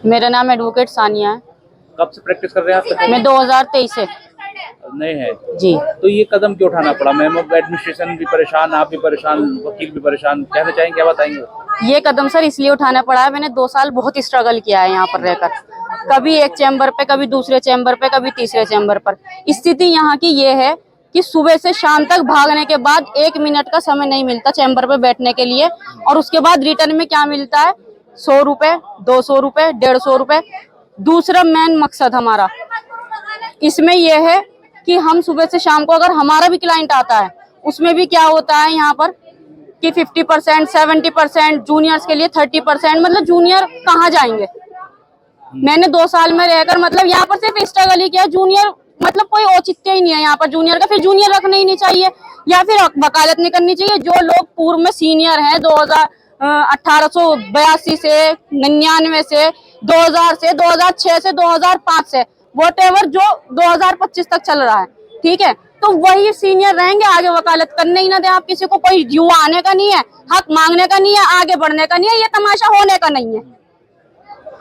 मेरा नाम एडवोकेट सानिया है। कब से प्रैक्टिस कर रहे हैं आप? मैं 2023 से। नहीं है जी। तो ये कदम क्यों उठाना पड़ा? मैम, एडमिनिस्ट्रेशन भी परेशान, आप भी परेशान, वकील भी परेशान, कहना चाहेंगे, क्या बताएंगे? ये कदम सर इसलिए उठाना पड़ा है, मैंने 2 साल बहुत स्ट्रगल किया है यहाँ पर रहकर। कभी एक चैम्बर पे, कभी दूसरे चैम्बर पे, कभी तीसरे चैम्बर पर। स्थिति यहाँ की ये है कि सुबह से शाम तक भागने के बाद 1 मिनट का समय नहीं मिलता चैम्बर पे बैठने के लिए, और उसके बाद रिटर्न में क्या मिलता है? 100 रुपए, 200 रुपए, 150 रुपए। दूसरा मेन मकसद हमारा इसमें यह है कि हम सुबह से शाम को अगर हमारा भी क्लाइंट आता है, उसमें भी क्या होता है यहाँ पर कि 50%, 70%, जूनियर्स के लिए 30%, मतलब जूनियर कहाँ जाएंगे? मैंने 2 साल में रहकर मतलब यहाँ पर सिर्फ स्ट्रगल ही किया। जूनियर मतलब कोई औचित्य ही नहीं है यहाँ पर जूनियर का, फिर जूनियर रखना ही नहीं चाहिए या फिर वकालत नहीं करनी चाहिए। जो लोग पूर्व में सीनियर हैं 1882 से, 99 से, 2000 से, 2006 से, 2005 से, वॉटेवर जो 2025 तक चल रहा है, ठीक है, तो वही सीनियर रहेंगे। आगे वकालत करने ही ना दे आप किसी को। कोई युवा आने का नहीं है, हक मांगने का नहीं है, आगे बढ़ने का नहीं है, ये तमाशा होने का नहीं है।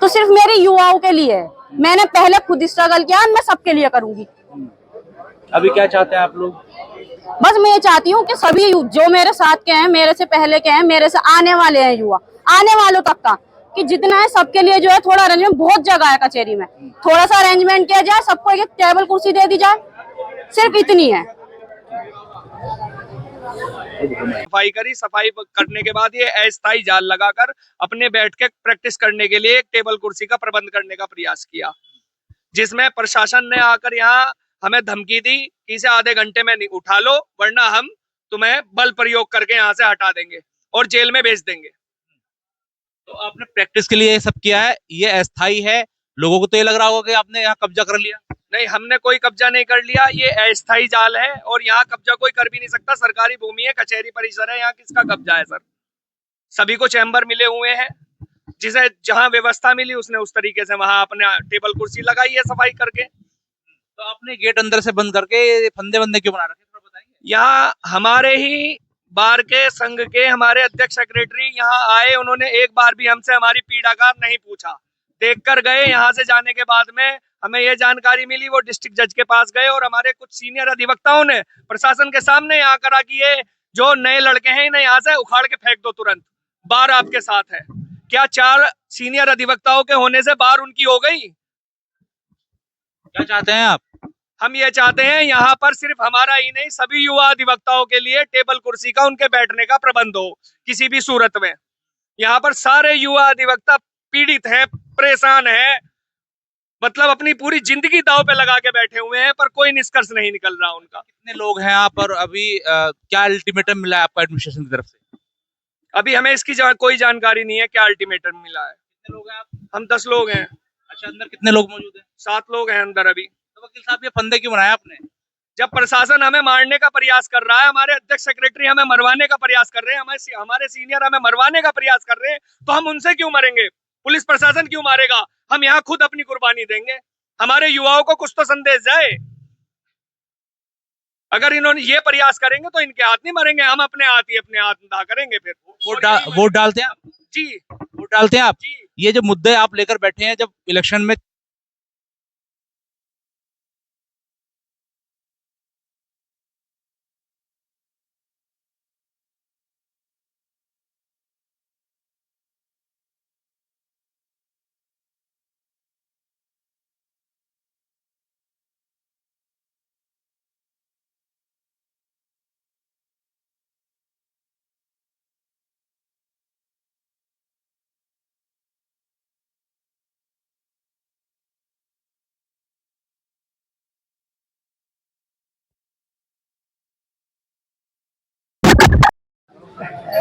तो सिर्फ मेरे युवाओं के लिए है। मैंने पहले खुद स्ट्रगल किया, मैं सबके लिए करूंगी। अभी क्या चाहते हैं आप लोग? बस मैं ये चाहती हूँ कि सभी जो मेरे साथ के हैं, मेरे से पहले के हैं, मेरे से आने वाले हैं, युवा आने वालों तक का, कि जितना है सबके लिए जो है थोड़ा अरेंजमेंट, बहुत जगह है कचहरी में, थोड़ा सा अरेंजमेंट किया जाए, सबको एक टेबल कुर्सी दे दी जाए, सिर्फ इतनी है। सफाई करी, सफाई करने के बाद ये अस्थायी जाल लगाकर अपने बैठ के प्रैक्टिस करने के लिए एक टेबल कुर्सी का प्रबंध करने का प्रयास किया, जिसमें प्रशासन ने आकर यहाँ हमें धमकी दी कि इसे आधे घंटे में उठा लो, वरना हम तुम्हें बल प्रयोग करके यहाँ से हटा देंगे और जेल में भेज देंगे। तो आपने प्रैक्टिस के लिए ये सब किया है, ये अस्थाई है। लोगों को तो ये लग रहा होगा कि आपने यहाँ कब्जा कर लिया। नहीं, हमने कोई कब्जा नहीं कर लिया, ये अस्थायी जाल है और यहाँ कब्जा कोई कर भी नहीं सकता। सरकारी भूमि है, कचहरी परिसर है, यहाँ किसका कब्जा है सर? सभी को चैम्बर मिले हुए हैं, जिसे जहां व्यवस्था मिली उसने उस तरीके से वहां अपने टेबल कुर्सी लगाई है सफाई करके। तो आपने गेट अंदर से बंद करके फंदे बंदे क्यों बना रखे, थोड़ा बताएंगे? यहाँ हमारे ही बार के संघ के हमारे अध्यक्ष सेक्रेटरी यहाँ आए, उन्होंने एक बार भी हमसे हमारी पीड़ा का नहीं पूछा, देख कर गए। यहाँ से जाने के बाद में हमें ये जानकारी मिली, वो डिस्ट्रिक्ट जज के पास गए और हमारे कुछ सीनियर अधिवक्ताओं ने प्रशासन के सामने यहाँ करा कि ये जो नए लड़के हैं इन्हें यहाँ से उखाड़ के फेंक दो तुरंत, बार आपके साथ है। क्या 4 सीनियर अधिवक्ताओं के होने से बार उनकी हो गई? क्या चाहते हैं आप? हम ये चाहते हैं यहाँ पर सिर्फ हमारा ही नहीं, सभी युवा अधिवक्ताओं के लिए टेबल कुर्सी का, उनके बैठने का प्रबंध हो किसी भी सूरत में। यहाँ पर सारे युवा अधिवक्ता पीड़ित हैं, परेशान हैं, मतलब अपनी पूरी जिंदगी दांव पे लगा के बैठे हुए हैं, पर कोई निष्कर्ष नहीं निकल रहा उनका। कितने लोग हैं आप और अभी क्या अल्टीमेटम मिला है आपको एडमिनिस्ट्रेशन की तरफ से? अभी हमें इसकी कोई जानकारी नहीं है क्या अल्टीमेटम मिला है। कितने लोग हैं आप? हम 10 लोग हैं। अच्छा, अंदर कितने लोग मौजूद हैं? 7 लोग हैं अंदर अभी। तो वकील साहब, ये फंदे क्यों बनाया आपने? जब प्रशासन हमें मारने का प्रयास कर रहा है, हमारे अध्यक्ष सेक्रेटरी हमें मरवाने का प्रयास कर रहे हैं, हमारे सीनियर हमें मरवाने का प्रयास कर रहे हैं, तो हम उनसे क्यों मरेंगे? पुलिस प्रशासन क्यों मारेगा? हम यहाँ खुद अपनी कुर्बानी देंगे। हमारे युवाओं को कुछ तो संदेश जाए। अगर इन्होंने ये प्रयास करेंगे तो इनके हाथ नहीं मरेंगे, हम अपने हाथ दा करेंगे। फिर वोट डालते हैं आप? जी, वोट डालते हैं आप? जी। ये जो मुद्दे आप लेकर बैठे हैं, जब इलेक्शन में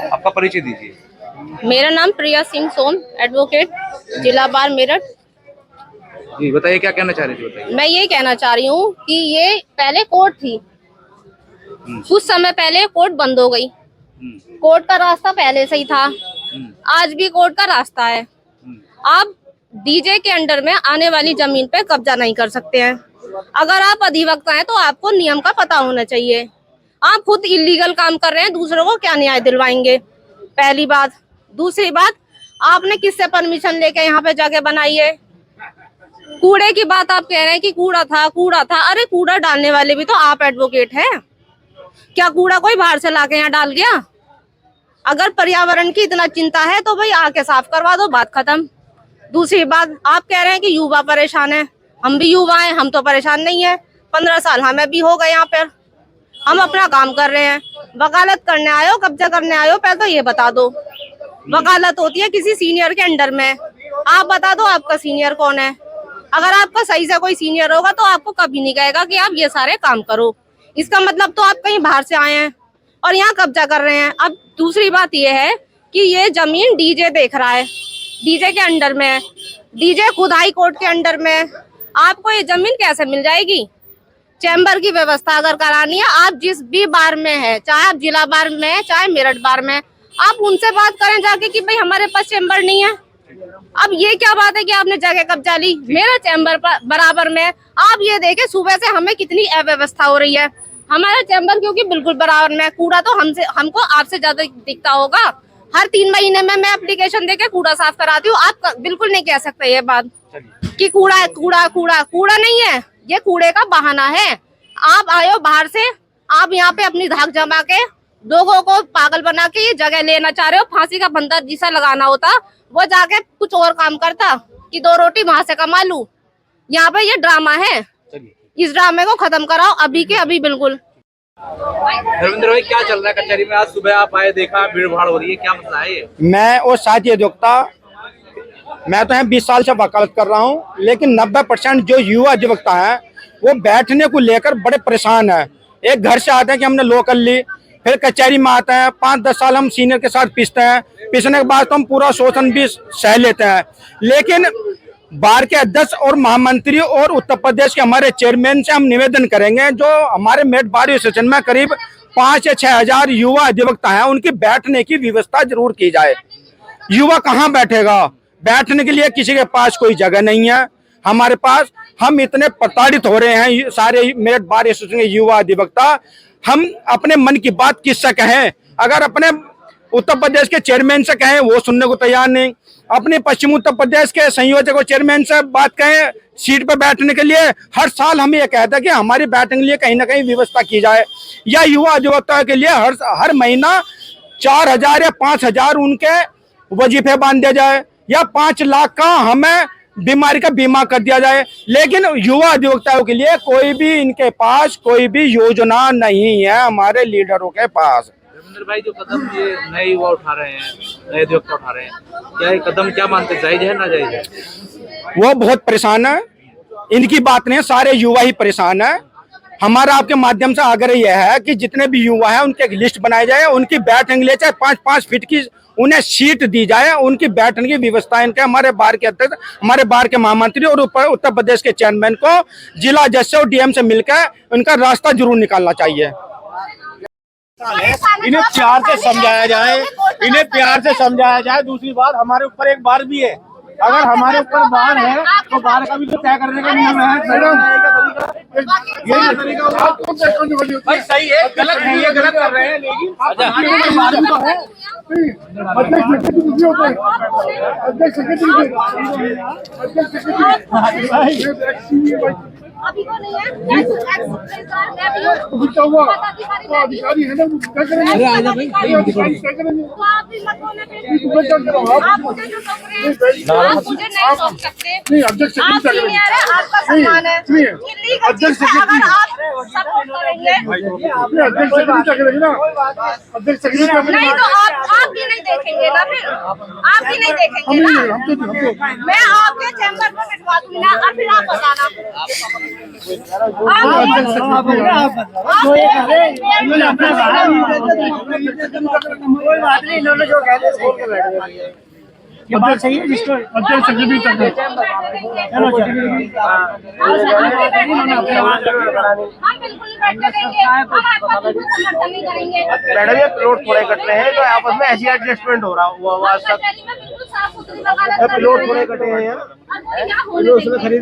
आपका परिचय दीजिए। मेरा नाम प्रिया सिंह सोन, एडवोकेट, जिला बार मेरठ। जी बताइए, क्या कहना चाह रही थी, बताइए। मैं ये कहना चाह रही हूँ कि ये पहले कोर्ट थी, कुछ समय पहले कोर्ट बंद हो गई। कोर्ट का रास्ता पहले से ही था, आज भी कोर्ट का रास्ता है। आप डीजे के अंडर में आने वाली जमीन पे कब्जा नहीं कर सकते हैं। अगर आप अधिवक्ता हैं तो आपको नियम का पता होना चाहिए। आप खुद इलीगल काम कर रहे हैं, दूसरों को क्या न्याय दिलवाएंगे? पहली बात। दूसरी बात, आपने किससे परमिशन लेके यहाँ पे जगह बनाई है? कूड़े की बात आप कह रहे हैं कि कूड़ा था। अरे कूड़ा डालने वाले भी तो आप एडवोकेट हैं क्या? कूड़ा कोई बाहर से लाके यहाँ डाल गया? अगर पर्यावरण की इतना चिंता है तो भाई आके साफ करवा दो, बात खत्म। दूसरी बात, आप कह रहे हैं कि युवा परेशान है। हम भी युवा हैं, हम तो परेशान नहीं है। 15 साल हमें भी हो गए यहाँ पर, हम अपना काम कर रहे हैं। वकालत करने आए हो, कब्जा करने आए हो, पहले तो ये बता दो। वकालत होती है किसी सीनियर के अंडर में, आप बता दो आपका सीनियर कौन है। अगर आपका सही से कोई सीनियर होगा तो आपको कभी नहीं कहेगा कि आप ये सारे काम करो। इसका मतलब तो आप कहीं बाहर से आए हैं और यहाँ कब्जा कर रहे हैं। अब दूसरी बात ये है कि ये जमीन डीजे देख रहा है, डीजे के अंडर में है, डीजे खुद हाई कोर्ट के अंडर में है। आपको ये जमीन कैसे मिल जाएगी? चैम्बर की व्यवस्था अगर करानी है, आप जिस भी बार में है, चाहे आप जिला बार में है, चाहे मेरठ बार में, आप उनसे बात करें जाके कि भाई हमारे पास चैम्बर नहीं है। अब ये क्या बात है कि आपने जगह कब्जा ली, मेरा चैम्बर बराबर में। आप ये देखें सुबह से हमें कितनी अव्यवस्था हो रही है। हमारा चैम्बर क्योंकि बिल्कुल बराबर में, कूड़ा तो हमको आपसे ज्यादा दिखता होगा। हर 3 महीने में मैं एप्लीकेशन देके कूड़ा साफ कराती हूँ। आप बिल्कुल नहीं कह सकते ये बात कि कूड़ा कूड़ा नहीं है, ये कूड़े का बहाना है। आप आयो बाहर से, आप यहाँ पे अपनी धाक जमा के लोगों को पागल बना के ये जगह लेना चाह रहे हो। फांसी का बंदा जिसा लगाना होता वो जाके कुछ और काम करता कि 2 रोटी वहां से कमा लूं। यहाँ पे ये ड्रामा है, इस ड्रामे को खत्म कराओ अभी के अभी। बिल्कुल रविंद्र भाई, क्या चल रहा है कचहरी में? आज सुबह आप आए, देखा भीड़ भाड़ हो रही है, क्या मसला है ये? मैं और साथ ये अधिवक्ता, मैं तो यहाँ 20 साल से वकालत कर रहा हूँ, लेकिन 90% जो युवा अधिवक्ता है वो बैठने को लेकर बड़े परेशान है। एक घर से आते हैं कि हमने लो कर ली, फिर कचहरी में आते हैं, 5-10 साल हम सीनियर के साथ पिसते हैं, पिसने के बाद तो हम पूरा शोषण भी सह लेते हैं। लेकिन बार के अध्यक्ष और महामंत्री और उत्तर प्रदेश के हमारे चेयरमैन से हम निवेदन करेंगे, जो हमारे मेरठ बार एसोसिएशन में करीब 5 या 6 हजार युवा अधिवक्ता हैं, उनकी बैठने की व्यवस्था जरूर की जाए। युवा कहाँ बैठेगा? बैठने के लिए किसी के पास कोई जगह नहीं है हमारे पास। हम इतने प्रताड़ित हो रहे हैं सारे मेरठ बार एसोसिएशन के युवा अधिवक्ता, हम अपने मन की बात किससे कहें? अगर अपने उत्तर प्रदेश के चेयरमैन से कहें वो सुनने को तैयार नहीं, अपने पश्चिम उत्तर प्रदेश के संयोजक और चेयरमैन से बात कहें सीट पर बैठने के लिए, हर साल हम ये कहते हैं कि हमारी बैठने के लिए कहीं ना कहीं व्यवस्था की जाए, या युवा अधिवक्ता के लिए हर महीना 4,000 या 5,000 उनके वजीफे बांध दिया जाए, या 5 लाख का हमें बीमारी का बीमा कर दिया जाए। लेकिन युवा अधिवक्ताओं के लिए कोई भी इनके पास कोई भी योजना नहीं है हमारे लीडरों के पास। रविंद्र भाई, जो कदम ये नए युवा उठा रहे हैं, नए अधिवक्ता उठा रहे हैं, क्या ये कदम क्या मानते हैं, जायज है ना जायज है? वो बहुत परेशान है, इनकी बात नहीं, सारे युवा ही परेशान है। हमारा आपके माध्यम से आग्रह यह है कि जितने भी युवा हैं उनकी एक लिस्ट बनाई जाए, उनकी बैठने के लिए चाहे 5-5 फीट की उन्हें सीट दी जाए, उनकी बैठने की व्यवस्था इनके हमारे बार के अध्यक्ष, हमारे बार के महामंत्री और उत्तर प्रदेश के चेयरमैन को जिला जज से और डीएम से मिलकर उनका रास्ता जरूर निकालना चाहिए। इन्हें प्यार से समझाया जाए, दूसरी बात हमारे ऊपर एक बार भी है, अगर हमारे ऊपर बार है तो बार का भी तो तय करने का नियम है। भाई सही है, गलत नहीं है, गलत कर रहे हैं, लेकिन बार भी तो है। अभी को नहीं है, अधिकारी है ना, क्या करेंगे? अरे आजा भाई, आप भी मत बोलने पे, आप मुझे जो सौंप रहे हैं, आप मुझे नहीं सौंप सकते। आप सीनियर है, आपका सम्मान है। इलीगल चीज़ है, अगर आप सपोर्ट करेंगे नहीं तो आप भी नहीं देखेंगे ना, फिर आप भी नहीं देखेंगे ना। मैं आपके चैम्बर को बिठवा दूंगी ना, और फिर आप बताना। कोई बात नहीं, इन्होंने जो कह दिया सही बैठ गए, ये बात सही है। जिसको अध्यक्ष सेक्रेटरी तक हम बिल्कुल बैठ करेंगे, हम आपका बिल्कुल समर्थन नहीं करेंगे। मैडम ये प्लॉट थोड़े कट रहे हैं तो आपस में ऐसी एडजस्टमेंट हो रहा हुआ आज तक, बिल्कुल साफ सुथरी प्लॉट थोड़े कटे हैं यार, खरीद